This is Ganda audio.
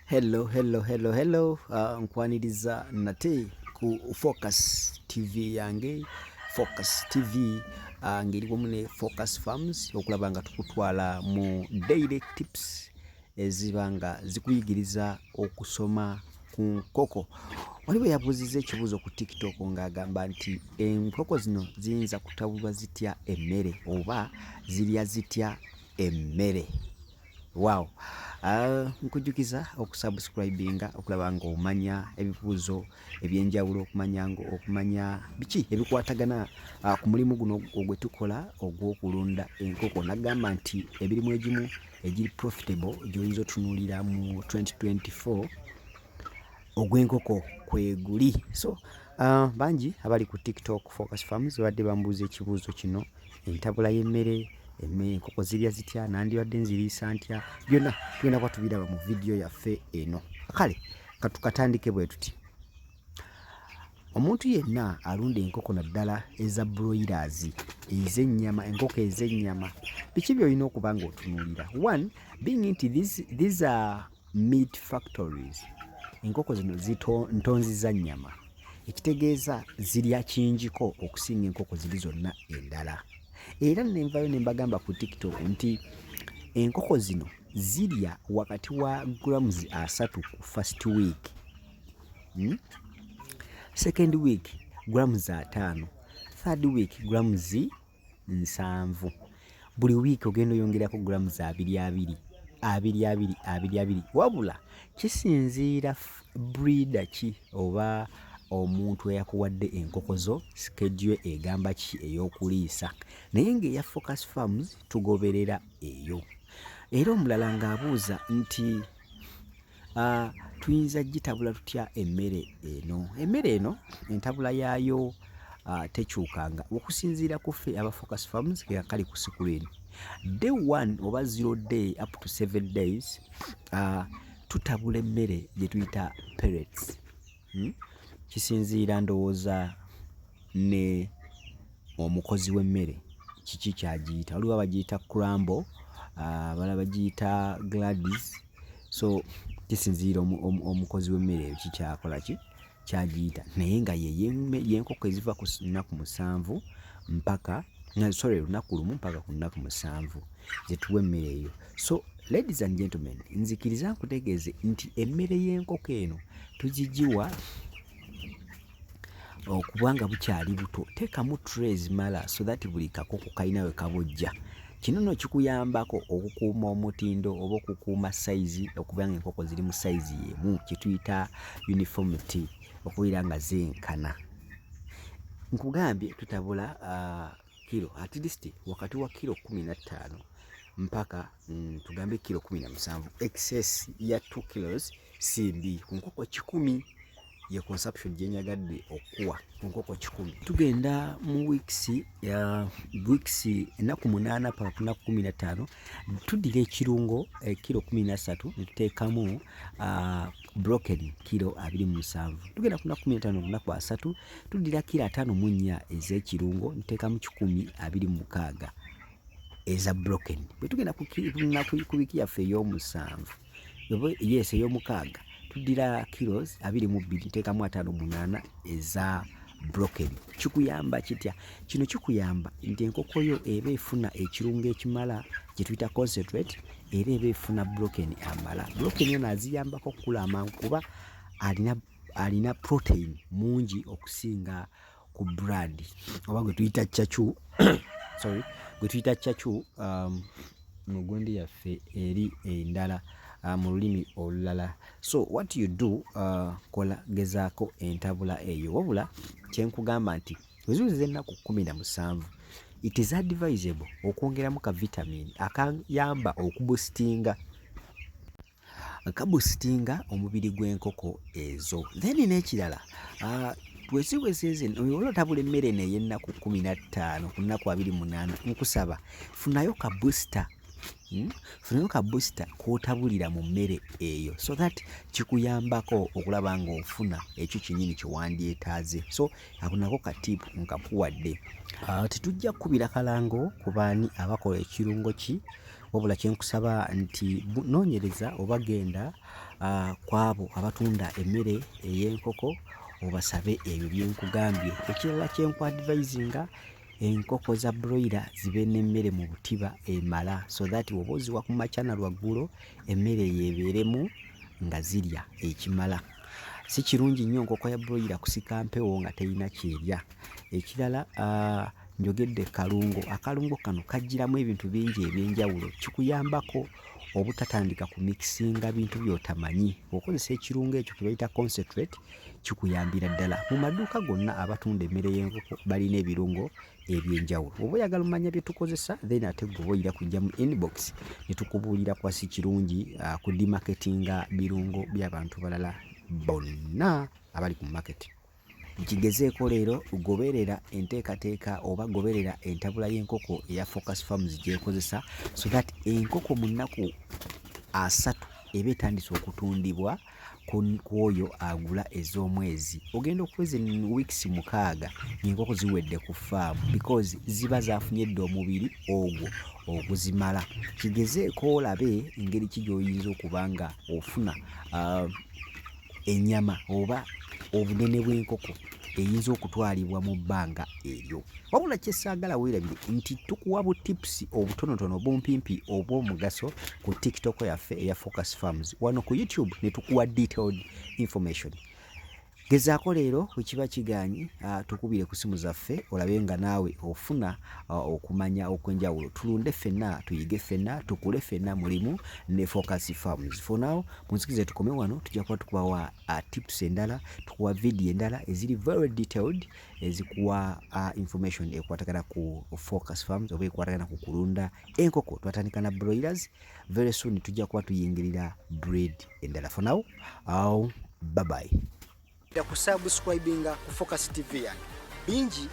Hello. Nkwaniriza nate ku Focus TV yange. Focus TV ngeri wamu ne Focus Farms okulaba nga tukutwala mu daily tips eziba nga zikuyigiriza okusoma ku nkoko. Waliwo yabuuziza ekibuuzo ku TikTok ng'agamba nti enkoko zino ziyinza kutabulwa zitya emmere oba zirya zitya emmere. Wow. Nkujjukiza okusubscribinga okulaba nga omanya ebibuuzo ebyenjawulo okumanya biki ebikwatagana ku mulimu guno ogwe tukola ogw'okulunda enkoko. Nagamba nti ebirimu egimu egiri profitable gy'oyinza otunuulira mu 2024 ogw'enkoko kweguli. So bangi abali ku TikTok Focus Farms badde bambuuza ekibuuzo kino, entabula y'emmere, enkoko zirya zitya, nandibadde nziriisa ntya, byonna tugenda kuba tubiraba mu vidiyo yaffe eno. Kale katukatandike bwe tuti. Omuntu yenna alunda enkoko naddala eza broilers, ez'ennyama, enkoko ez'ennyama, biki by'olina okuba ng'otunuulira? One, being nti these are meat factories. Enkoko zino ntonzi za nnyama, ekitegeeza zirya kinjiko okusinga enkoko ziri zonna endala. Era nenvayo ne mbagamba ku TikTok nti enkoko zino zirya wakati wa grams 3 ku first week, second week grams 5, third week grams 7, buli week ogenda oyongerako grams 2. Wabula kisinziira breeder ki oba omuntu eyakuwadde enkoko zo schedule egamba ki ey'okuliisa, naye ng'eya Focus Farms tugoberera eyo. Era omulala ng'abuuza nti tuyinza gitabula tutya emmere eno? Emmere eno entabula yaayo tekyukanga okusinziira ku ffe aba Focus Farms kali ku screen. Day 1 oba 0 day up to 7 days tutabula emmere gye tuyita pellets. Kisinziira ndowooza ne omukozi w'emmere kiki kyagiyita. Waliwo abagiyita crumble, abalala bagiyita gladys. So kisinziira omukozi w'emmere eyo kikyakola kyagiyita, naye nga yenkoko eziva ku nnaku 7 mpaka lunaku lumu mpaka ku nnaku 7 zetuwa emmere eyo. So ladies and gentlemen, nzikiriza nkutegeeze nti emmere y'enkoko eno tugigiwa okubanga bukyali buto. Teekamu trays mala so that buli kakoko kalina we kabojja. Kino nno kikuyambako okukuuma omutindo oba okukuuma size, okubanga enkoko ziri mu size y'emu, kye tuyita uniformity, okubeera nga zenkana. Nkugambye tutabula kilo at least wakati wa kilo 15 mpaka tugambe kilo 17. Excess ya 2 kilos simbi ku nkoko 10 ye consumption gyenyagadde okuwa ku nkoko 10. Tugenda mu weeks ennaku 8 paka ku nnaku 15 tuddira ekirungo kilo 13 ne tuteekamu broken kilo 27. Tugenda ku nnaku 15 ku nnaku 3 tuddira kilo 5 ez'ekirungo nteekamu 10 eza broken. Bwe tugenda ku wiki yaffe ey'omusanvu ey'omukaaga tuddira kilos 22 nteekamu 5 eza broken. Kikuyamba kitya? Kino kikuyamba nti enkoko yo eba efuna ekirungo ekimala kye tuyita concentrate, era eba efuna broken amala. Broken yo naziyambako okukula amangu kuba alina protein mungi okusinga ku brand oba gwe tuyita chachu gwe tuyita chachu mu gundi yaffe eri endala mu lulimi olulala. So what you do, gezaako entabula eyo. Wabula kyenkugamba nti wezuuliza ennaku 17 it is advisable okwongeramu ka vitamin akayamba okubustinga omubiri gw'enkoko ezo. Then n'ekirala twesiweseze olotabula emmere n'ey'ennaku 15 ku nnaku 28 nkusaba funayo ka booster k'otabulira mu mmere eyo so that kikuyambako okulaba nga ofuna ekyo kinyini kye wandyetaaze. So ako nako ka tip nkakuwadde. Tetujja kukubira kalango ku baani abakola ekirungo ki wabula kyenkusaba nti noonyereza oba genda kwabo abatunda emmere ey'enkoko obasabe ebyo byenkugambye. Ekirala kyenkwadvisinga, enkoko za broiler zibe n'emmere mu butiba emala, so that oba oziwa ku makya lwaggulo emmere yeebeeremu nga zirya ekimala. Si kirungi nnyo nkoko ya broiler kusika mpewo nga terina kyerya. Ekirala njogedde kalungo. Akalungo kano kajjiramu ebintu bingi ebyenjawulo, kikuyambako obutatandika ku mikisinga bintu by'otamanyi. Okozesa ekirungo ekyo kye bayita concentrate, kikuyambira ddala. Mu maduuka gonna abatunda emmere y'enkoko balina ebirungo ebyenjawulo. Oba oyagala omanya bye tukozesa, then ate gwe oyira kujja mu inbox ne tukubuulira kwa si kirungi kudimaketinga birungo by'abantu balala bonna abali ku market. Nkigezeeko leero goberera enteekateeka oba goberera entabula y'enkoko eya Focus Farms gyekozesa, so that enkoko mu nnaku 3 eba etandise okutundibwa ku oyo agula ez'omwezi. Ogenda okuweza weeks 6 enkoko ziwedde ku faamu, because ziba zaafunye dda omubiri ogwo oguzimala. Kigezeeko olabe engeri ki gy'oyinza okuba nga ofuna ennyama oba obunene bw'enkoko eyinza okutwalibwa mu bbanga eryo. Wabula kyesaagala weerabire nti tukuwa bu tips obutonotono bumpimpi obw'omugaso ku TikTok yaffe eya Focus Farms. Wano ku YouTube ne tukuwa detailed information. Gezaako leero wekiba kigaanyi tukubire ku simu zaffe olabe nga naawe ofuna okumanya okw'enjawulo. Tulunde ffenna, tuyige ffenna, tukule ffenna mulimu ne Focus Farms. For now, munsikize tukome wano, tujja kuba tukubawa tips endala, tukuwa video endala eziri very detailed, ezikuwa information ekwatagana ku Focus Farms oba ekwatagana ku kulunda enkoko. Twatandika na broilers, very soon tujja kuba tuyingirira breed endala. For now, bye bye. Kusubscribinga ku Focus TV yange bingi